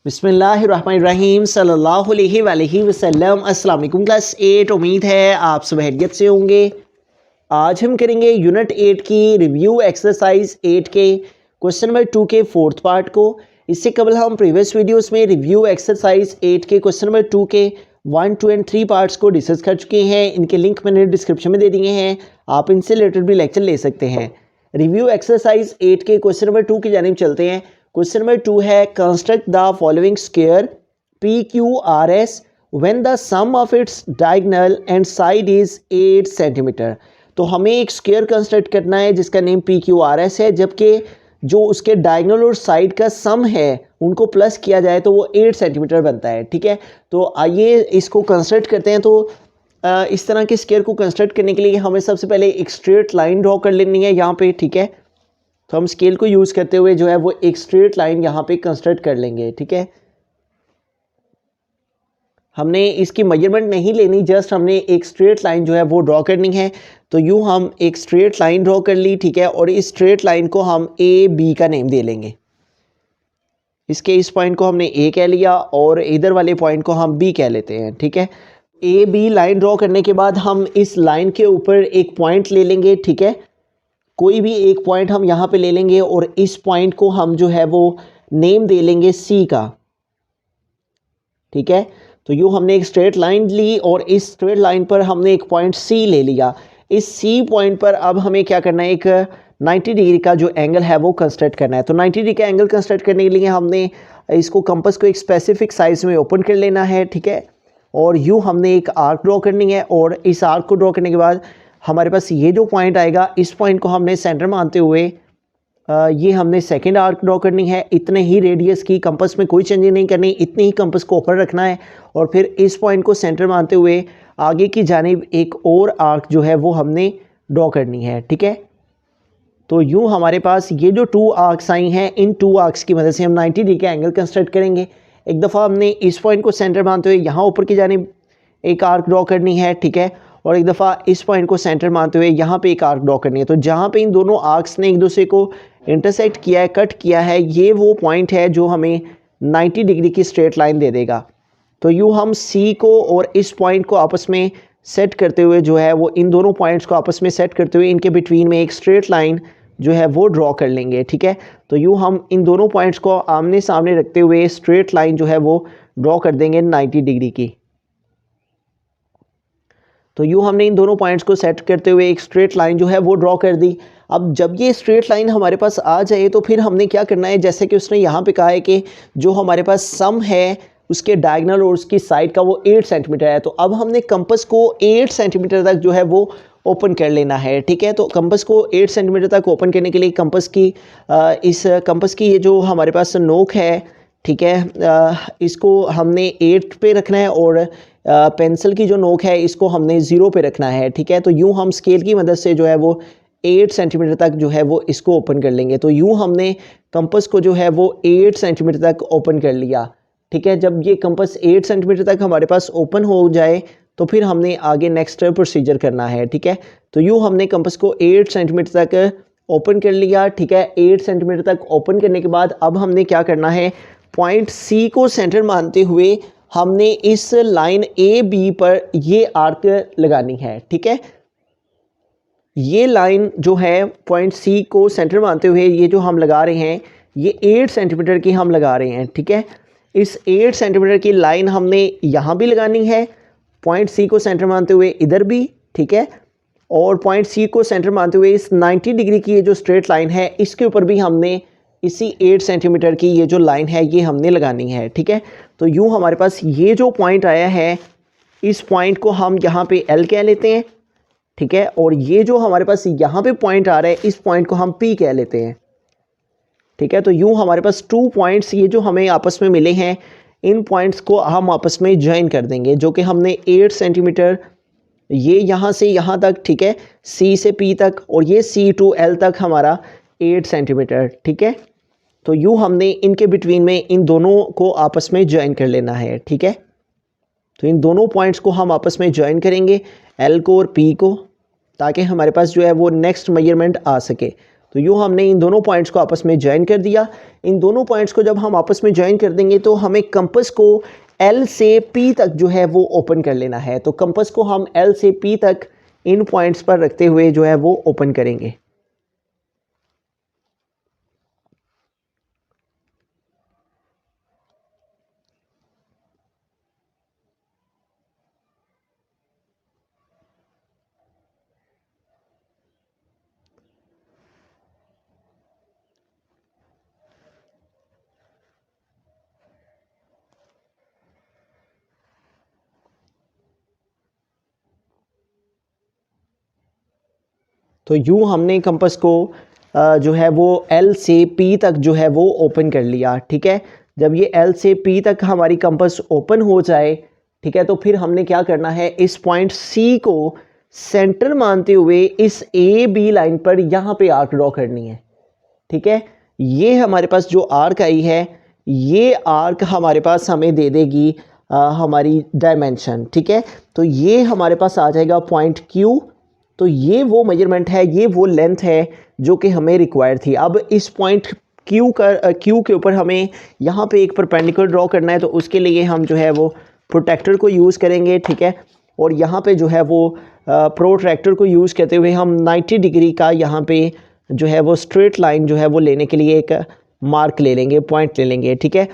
बिस्मिल्लाहिर्रहमानिर्रहीम सल्लल्लाहु अलैहि वसल्लम। अस्सलाम वालेकुम क्लास 8। उम्मीद है आप सब खैरियत से होंगे। आज हम करेंगे यूनिट 8 की रिव्यू एक्सरसाइज 8 के क्वेश्चन नंबर 2 के फोर्थ पार्ट को। इससे कबल हम प्रीवियस वीडियोस में रिव्यू एक्सरसाइज 8 के क्वेश्चन नंबर 2 के 1, 2 एंड 3 पार्ट्स को डिस्कस कर चुके हैं। इनके लिंक मैंने डिस्क्रिप्शन में दे दिए हैं, आप इनसे रिलेटेड भी लेक्चर ले सकते हैं। रिव्यू एक्सरसाइज 8 के क्वेश्चन नंबर 2 की जानिब चलते हैं। क्वेश्चन नंबर 2 है construct the following square PQRS when the sum of its diagonal and side is 8 centimetre. तो हमें एक स्क्वायर कंस्ट्रक्ट करना है जिसका नेम PQRS है, जबकि जो उसके डायगोनल और साइड का सम है उनको प्लस किया जाए तो वो 8 सेंटीमीटर बनता है। ठीक है, तो आइए इसको कंस्ट्रक्ट करते हैं। तो इस तरह के स्क्वायर को कंस्ट्रक्ट करने के लिए हमें सबसे पहले एक स्ट्रेट लाइन ड्रॉ कर लेनी है यहाँ पे। ठीक है, तो हम स्केल को यूज़ करते हुए जो है वो एक स्ट्रेट लाइन यहाँ पे कंस्ट्रक्ट कर लेंगे। ठीक है, हमने इसकी मेजरमेंट नहीं लेनी, जस्ट हमने एक स्ट्रेट लाइन जो है वो ड्रॉ करनी है। तो यूँ हम एक स्ट्रेट लाइन ड्रॉ कर ली। ठीक है, और इस स्ट्रेट लाइन को हम AB का नेम दे लेंगे। इसके इस पॉइंट को हमने A कह लिया और इधर वाले पॉइंट को हम B कह लेते हैं। ठीक है, AB लाइन ड्रॉ करने के बाद हम इस लाइन के ऊपर एक पॉइंट ले लेंगे। ठीक है, कोई भी एक पॉइंट हम यहाँ पे ले लेंगे और इस पॉइंट को हम जो है वो नेम दे लेंगे C का। ठीक है, तो यूँ हमने एक स्ट्रेट लाइन ली और इस स्ट्रेट लाइन पर हमने एक पॉइंट C ले लिया। इस C पॉइंट पर अब हमें क्या करना है, एक 90 डिग्री का जो एंगल है वो कंस्ट्रक्ट करना है। तो 90 डिग्री का एंगल कंस्ट्रक्ट करने के लिए हमने इसको कंपास को एक स्पेसिफिक साइज में ओपन कर लेना है। ठीक है, और यूँ हमने एक आर्क ड्रॉ करनी है और इस आर्क को ड्रॉ करने के बाद हमारे पास ये जो पॉइंट आएगा, इस पॉइंट को हमने सेंटर मानते हुए ये हमने सेकंड आर्क ड्रॉ करनी है। इतने ही रेडियस की, कंपास में कोई चेंजिंग नहीं करनी, इतने ही कंपास को ऊपर रखना है और फिर इस पॉइंट को सेंटर मानते हुए आगे की जानिब एक और आर्क जो है वो हमने ड्रॉ करनी है। ठीक है, तो यूँ हमारे पास ये जो 2 आर्क्स आई हैं, इन 2 आर्क्स की मदद से हम 90 डिग्री का एंगल कंस्ट्रक्ट करेंगे। एक दफ़ा हमने इस पॉइंट को सेंटर मानते हुए यहाँ ऊपर की जानिब एक आर्क ड्रॉ करनी है। ठीक है, और एक दफ़ा इस पॉइंट को सेंटर मानते हुए यहाँ पे एक आर्क ड्रॉ करनी है। तो जहाँ पे इन दोनों आर्क्स ने एक दूसरे को इंटरसेक्ट किया है, कट किया है, ये वो पॉइंट है जो हमें 90 डिग्री की स्ट्रेट लाइन दे देगा। तो यूँ हम C को और इस पॉइंट को आपस में सेट करते हुए जो है वो इन दोनों पॉइंट्स को आपस में सेट करते हुए इनके बिटवीन में एक स्ट्रेट लाइन जो है वो ड्रॉ कर लेंगे। ठीक है, तो यूँ हम इन दोनों पॉइंट्स को आमने सामने रखते हुए स्ट्रेट लाइन जो है वो ड्रॉ कर देंगे 90 डिग्री की। तो यूँ हमने इन दोनों पॉइंट्स को सेट करते हुए एक स्ट्रेट लाइन जो है वो ड्रॉ कर दी। अब जब ये स्ट्रेट लाइन हमारे पास आ जाए तो फिर हमने क्या करना है, जैसे कि उसने यहाँ पे कहा है कि जो हमारे पास सम है उसके डायगोनल और उसकी साइड का वो 8 सेंटीमीटर है। तो अब हमने कंपास को 8 सेंटीमीटर तक जो है वो ओपन कर लेना है। ठीक है, तो कंपास को 8 सेंटीमीटर तक ओपन करने के लिए कंपास की इस कंपास की ये जो हमारे पास नोक है, ठीक है, इसको हमने 8 पे रखना है और पेंसिल की जो नोक है इसको हमने 0 पे रखना है। ठीक है, तो यूँ हम स्केल की मदद से जो है वो 8 सेंटीमीटर तक जो है वो इसको ओपन कर लेंगे। तो यूँ हमने कंपास को जो है वो 8 सेंटीमीटर तक ओपन कर लिया। ठीक है, जब ये कंपास 8 सेंटीमीटर तक हमारे पास ओपन हो जाए तो फिर हमने आगे नेक्स्ट प्रोसीजर करना है। ठीक है, तो यूँ हमने कंपास को 8 सेंटीमीटर तक ओपन कर लिया। ठीक है, 8 सेंटीमीटर तक ओपन करने के बाद अब हमने क्या करना है, पॉइंट C को सेंटर मानते हुए हमने इस लाइन AB पर ये आर्क लगानी है। ठीक है, ये लाइन जो है पॉइंट C को सेंटर मानते हुए ये जो हम लगा रहे हैं ये 8 सेंटीमीटर की हम लगा रहे हैं। ठीक है, इस 8 सेंटीमीटर की लाइन हमने यहाँ भी लगानी है, पॉइंट C को सेंटर मानते हुए इधर भी। ठीक है, और पॉइंट C को सेंटर मानते हुए इस 90 डिग्री की ये जो स्ट्रेट लाइन है इसके ऊपर भी हमने इसी 8 सेंटीमीटर की ये जो लाइन है ये हमने लगानी है। ठीक है, तो यूँ हमारे पास ये जो पॉइंट आया है इस पॉइंट को हम यहाँ पे L कह लेते हैं। ठीक है, और ये जो हमारे पास यहाँ पे पॉइंट आ रहा है इस पॉइंट को हम P कह लेते हैं। ठीक है, तो यूँ हमारे पास 2 पॉइंट्स ये जो हमें आपस में मिले हैं इन पॉइंट्स को हम आपस में ज्वाइन कर देंगे, जो कि हमने 8 सेंटीमीटर ये यहाँ से यहाँ तक, ठीक है, C से P तक, और ये C to L तक हमारा 8 सेंटीमीटर। ठीक है, तो यूँ हमने इनके बिटवीन में इन दोनों को आपस में ज्वाइन कर लेना है। ठीक है, तो इन दोनों पॉइंट्स को हम आपस में ज्वाइन करेंगे L को और P को, ताकि हमारे पास जो है वो नेक्स्ट मेजरमेंट आ सके। तो यूँ हमने इन दोनों पॉइंट्स को आपस में ज्वाइन कर दिया। इन दोनों पॉइंट्स को जब हम आपस में ज्वाइन कर देंगे तो हमें कंपास को L से P तक जो है वो ओपन कर लेना है। तो कंपास को हम L से P तक इन पॉइंट्स पर रखते हुए जो है वो ओपन करेंगे। तो यूँ हमने कंपास को जो है वो L से P तक जो है वो ओपन कर लिया। ठीक है, जब ये L से P तक हमारी कंपास ओपन हो जाए, ठीक है, तो फिर हमने क्या करना है, इस पॉइंट C को सेंटर मानते हुए इस AB लाइन पर यहाँ पे आर्क ड्रॉ करनी है। ठीक है, ये हमारे पास जो आर्क आई है, ये आर्क हमारे पास हमें दे देगी हमारी डायमेंशन। ठीक है, तो ये हमारे पास आ जाएगा पॉइंट Q। तो ये वो मेजरमेंट है, ये वो लेंथ है जो कि हमें रिक्वायर थी। अब इस पॉइंट Q के ऊपर हमें यहाँ पे एक परपेंडिकुलर ड्रॉ करना है, तो उसके लिए हम जो है वो प्रोटेक्टर को यूज़ करेंगे। ठीक है, और यहाँ पे जो है वो प्रोट्रैक्टर को यूज़ करते हुए हम 90 डिग्री का यहाँ पे जो है वो स्ट्रेट लाइन जो है वो लेने के लिए एक मार्क ले लेंगे, पॉइंट ले लेंगे। ठीक है,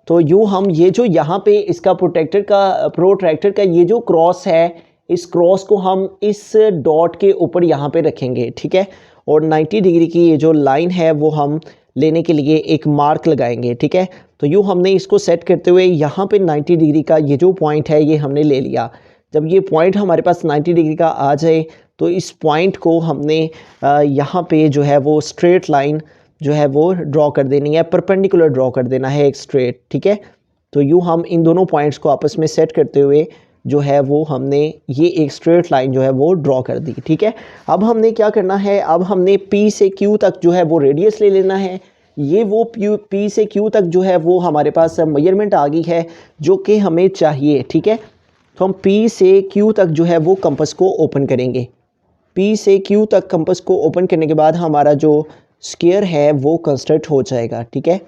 तो यूँ हम ये जो यहाँ पे इसका प्रोट्रैक्टर का ये जो क्रॉस है, इस क्रॉस को हम इस डॉट के ऊपर यहाँ पे रखेंगे। ठीक है, और 90 डिग्री की ये जो लाइन है वो हम लेने के लिए एक मार्क लगाएंगे। ठीक है, तो यूँ हमने इसको सेट करते हुए यहाँ पे 90 डिग्री का ये जो पॉइंट है ये हमने ले लिया। जब ये पॉइंट हमारे पास 90 डिग्री का आ जाए तो इस पॉइंट को हमने यहाँ पे जो है वो स्ट्रेट लाइन जो है वो ड्रॉ कर देनी है, परपेंडिकुलर ड्रॉ कर देना है एक स्ट्रेट। ठीक है, तो यूँ हम इन दोनों पॉइंट्स को आपस में सेट करते हुए जो है वो हमने ये एक स्ट्रेट लाइन जो है वो ड्रॉ कर दी। ठीक है, अब हमने क्या करना है, अब हमने P से Q तक जो है वो रेडियस ले लेना है। ये वो P से Q तक जो है वो हमारे पास मेजरमेंट आ गई है जो कि हमें चाहिए। ठीक है, तो हम P से Q तक जो है वो कंपास को ओपन करेंगे। P से Q तक कंपास को ओपन करने के बाद हमारा जो स्क्वायर है वो कंस्ट्रक्ट हो जाएगा। ठीक है,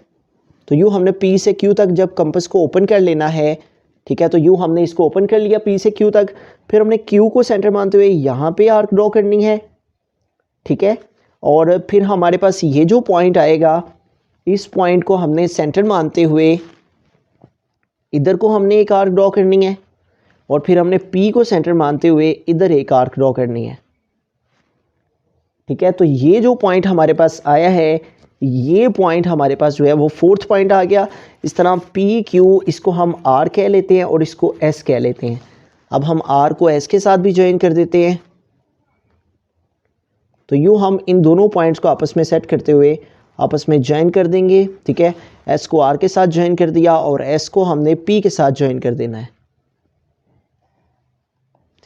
तो यूँ हमने P से Q तक जब कंपास को ओपन कर लेना है, ठीक है, तो यूँ हमने इसको ओपन कर लिया P से Q तक। फिर हमने Q को सेंटर मानते हुए यहाँ पे आर्क ड्रॉ करनी है। ठीक है, और फिर हमारे पास ये जो पॉइंट आएगा, इस पॉइंट को हमने सेंटर मानते हुए इधर को हमने एक आर्क ड्रॉ करनी है, और फिर हमने P को सेंटर मानते हुए इधर एक आर्क ड्रॉ करनी है। ठीक है, तो ये जो पॉइंट हमारे पास आया है, ये पॉइंट हमारे पास जो है वो फोर्थ पॉइंट आ गया। इस तरह पी क्यू, इसको हम आर कह लेते हैं और इसको एस कह लेते हैं। अब हम आर को एस के साथ भी ज्वाइन कर देते हैं। तो यूँ हम इन दोनों पॉइंट्स को आपस में सेट करते हुए आपस में ज्वाइन कर देंगे। ठीक है, एस को आर के साथ ज्वाइन कर दिया और एस को हमने पी के साथ ज्वाइन कर देना है।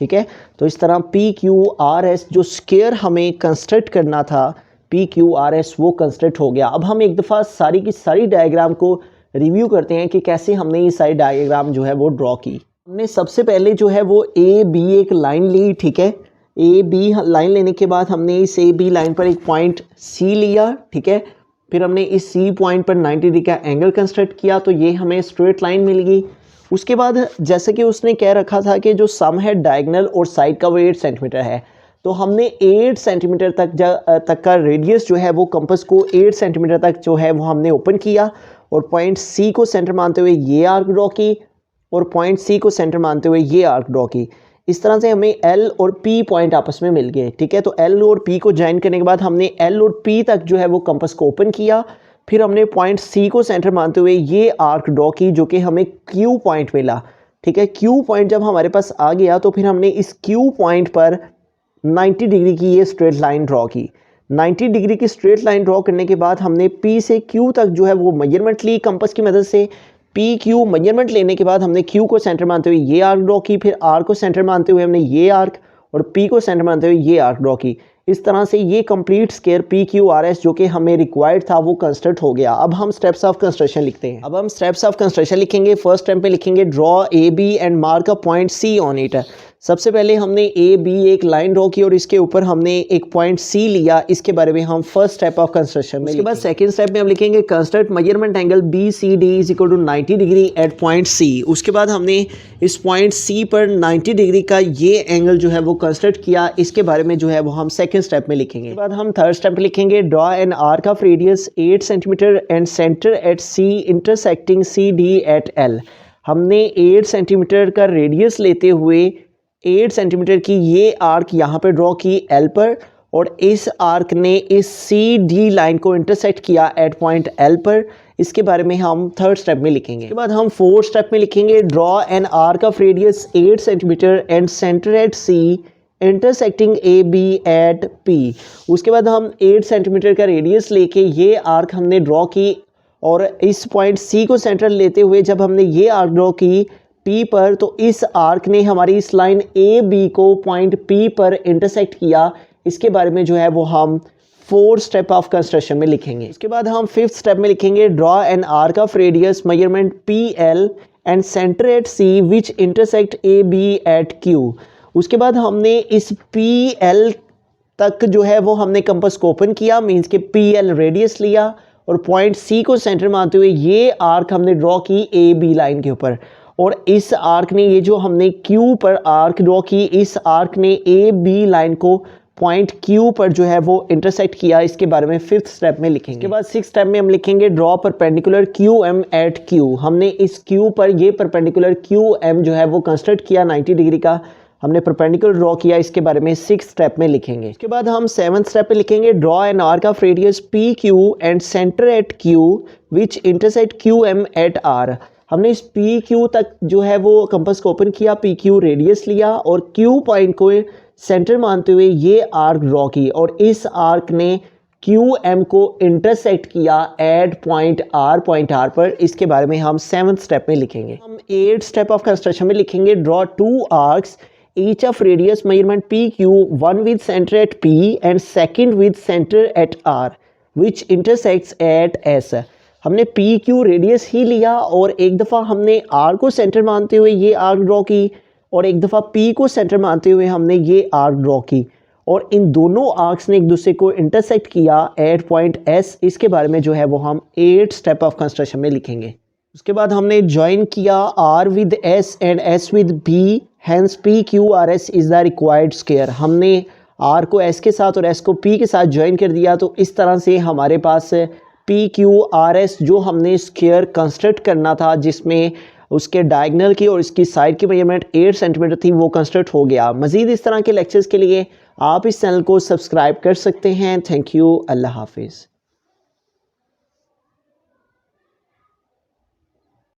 ठीक है, तो इस तरह पी क्यू आर एस जो स्क्वायर हमें कंस्ट्रक्ट करना था, पी क्यू आर एस, वो कंस्ट्रक्ट हो गया। अब हम एक दफ़ा सारी की सारी डायग्राम को रिव्यू करते हैं कि कैसे हमने ये सारी डायग्राम जो है वो ड्रॉ की। हमने सबसे पहले जो है वो ए बी एक लाइन ली। ठीक है, ए बी लाइन लेने के बाद हमने इस ए बी लाइन पर एक पॉइंट सी लिया। ठीक है, फिर हमने इस सी पॉइंट पर 90 डिग्री का एंगल कंस्ट्रक्ट किया, तो ये हमें स्ट्रेट लाइन मिल गई। उसके बाद जैसे कि उसने कह रखा था कि जो सम है डायगोनल और साइड का वो 8 सेंटीमीटर है, तो हमने 8 सेंटीमीटर तक का रेडियस जो है वो कंपास को 8 सेंटीमीटर तक जो है वो हमने ओपन किया, और पॉइंट सी को सेंटर मानते हुए ये आर्क ड्रॉ की, और पॉइंट सी को सेंटर मानते हुए ये आर्क ड्रॉ की। इस तरह से हमें एल और पी पॉइंट आपस में मिल गए। ठीक है, तो एल और पी को ज्वाइन करने के बाद हमने एल और पी तक जो है वो कंपास को ओपन किया। फिर हमने पॉइंट सी को सेंटर मानते हुए ये आर्क ड्रॉ की जो कि हमें क्यू पॉइंट मिला। ठीक है, क्यू पॉइंट जब हमारे पास आ गया तो फिर हमने इस क्यू पॉइंट पर 90 डिग्री की ये स्ट्रेट लाइन ड्रॉ की। 90 डिग्री की स्ट्रेट लाइन ड्रॉ करने के बाद हमने पी से क्यू तक जो है वो मेजरमेंट ली कंपास की मदद से। पी क्यू मेजरमेंट लेने के बाद हमने क्यू को सेंटर मानते हुए ये आर्क ड्रॉ की, फिर आर को सेंटर मानते हुए हमने ये आर्क, और पी को सेंटर मानते हुए ये आर्क ड्रॉ की। इस तरह से ये complete square P Q R S जो कि हमें रिक्वायर्ड था वो कंस्ट्रक्ट हो गया। अब हम स्टेप्स ऑफ कंस्ट्रक्शन लिखते हैं। अब हम स्टेप्स ऑफ कंस्ट्रक्शन लिखेंगे। फर्स्ट स्टेप पे लिखेंगे draw A B and mark a point C on it. सबसे पहले हमने ए बी एक लाइन ड्रॉ की और इसके ऊपर हमने एक पॉइंट सी लिया। इसके बारे में हम फर्स्ट स्टेप ऑफ कंस्ट्रक्शन में। इसके बाद सेकंड स्टेप में हम लिखेंगे construct measurement angle B C D is equal to 90 degree at point C. उसके बाद हमने इस पॉइंट सी पर 90 डिग्री का ये एंगल जो है वो कंस्ट्रक्ट किया। इसके बारे में जो है वो हम सेकंड स्टेप में लिखेंगे। इसके बाद हम थर्ड स्टेप में लिखेंगे draw an arc of radius 8 centimetre and centre at C intersecting C D at L. हमने 8 सेंटीमीटर का रेडियस लेते हुए 8 सेंटीमीटर की ये आर्क यहाँ पे ड्रॉ की एल पर और इस आर्क ने इस सी डी लाइन को इंटरसेक्ट किया एट पॉइंट एल पर। इसके बारे में हम थर्ड स्टेप में लिखेंगे। इसके बाद हम फोर्थ स्टेप में लिखेंगे draw an arc of radius 8 centimetre and centre at C intersecting A B at P. उसके बाद हम 8 सेंटीमीटर का रेडियस लेके ये आर्क हमने ड्रॉ की और इस पॉइंट सी को सेंटर लेते हुए जब हमने ये आर्क ड्रॉ की P पर, तो इस आर्क ने हमारी इस लाइन ए बी को पॉइंट P पर इंटरसेक्ट किया। इसके बारे में जो है वो हम फोर्थ स्टेप ऑफ कंस्ट्रक्शन में लिखेंगे। इसके बाद हम फिफ्थ स्टेप में लिखेंगे draw an arc of radius measurement PL and centre at C which intersect AB at Q। उसके बाद हमने इस PL तक जो है वो हमने कंपास को ओपन किया, मीन्स के PL रेडियस लिया और पॉइंट C को सेंटर मानते हुए ये आर्क हमने ड्रॉ की AB लाइन के ऊपर और इस आर्क ने ये जो हमने Q पर आर्क ड्रॉ की, इस आर्क ने AB लाइन को पॉइंट Q पर जो है वो इंटरसेक्ट किया। इसके बारे में फिफ्थ स्टेप में लिखेंगे। इसके बाद सिक्स्थ स्टेप में हम लिखेंगे draw perpendicular QM at Q। हमने इस Q पर ये परपेंडिकुलर QM जो है वो कंस्ट्रक्ट किया 90 डिग्री का, हमने परपेंडिकुलर ड्रॉ किया। इसके बारे में सिक्स्थ स्टेप में लिखेंगे। इसके बाद हम सेवंथ स्टेप में लिखेंगे draw an arc of radius PQ and centre at Q which intersect QM at R। हमने इस PQ तक जो है वो कंपास को ओपन किया, PQ रेडियस लिया और Q पॉइंट को सेंटर मानते हुए ये आर्क ड्रॉ की और इस आर्क ने QM को इंटरसेक्ट किया एट पॉइंट R पर। इसके बारे में हम सेवंथ स्टेप में लिखेंगे। हम एट स्टेप ऑफ कंस्ट्रक्शन में लिखेंगे draw two arcs each of radius measurement PQ, one with center at P and second with center at R which intersects at S। हमने PQ रेडियस ही लिया और एक दफ़ा हमने R को सेंटर मानते हुए ये आर्क ड्रॉ की और एक दफ़ा P को सेंटर मानते हुए हमने ये आर्क ड्रॉ की और इन दोनों आर्क्स ने एक दूसरे को इंटरसेक्ट किया एट पॉइंट S। इसके बारे में जो है वो हम एट स्टेप ऑफ कंस्ट्रक्शन में लिखेंगे। उसके बाद हमने ज्वाइन किया R with S and S with B, hence PQRS is the required square. हमने R को S के साथ और S को P के साथ ज्वाइन कर दिया, तो इस तरह से हमारे पास PQRS जो हमने स्क्वायर कंस्ट्रक्ट करना था जिसमें उसके डायगोनल की और इसकी साइड की मेजरमेंट 8 सेंटीमीटर थी, वो कंस्ट्रक्ट हो गया। मज़ीद इस तरह के लेक्चर्स के लिए आप इस चैनल को सब्सक्राइब कर सकते हैं। Thank you. अल्लाह हाफिज़।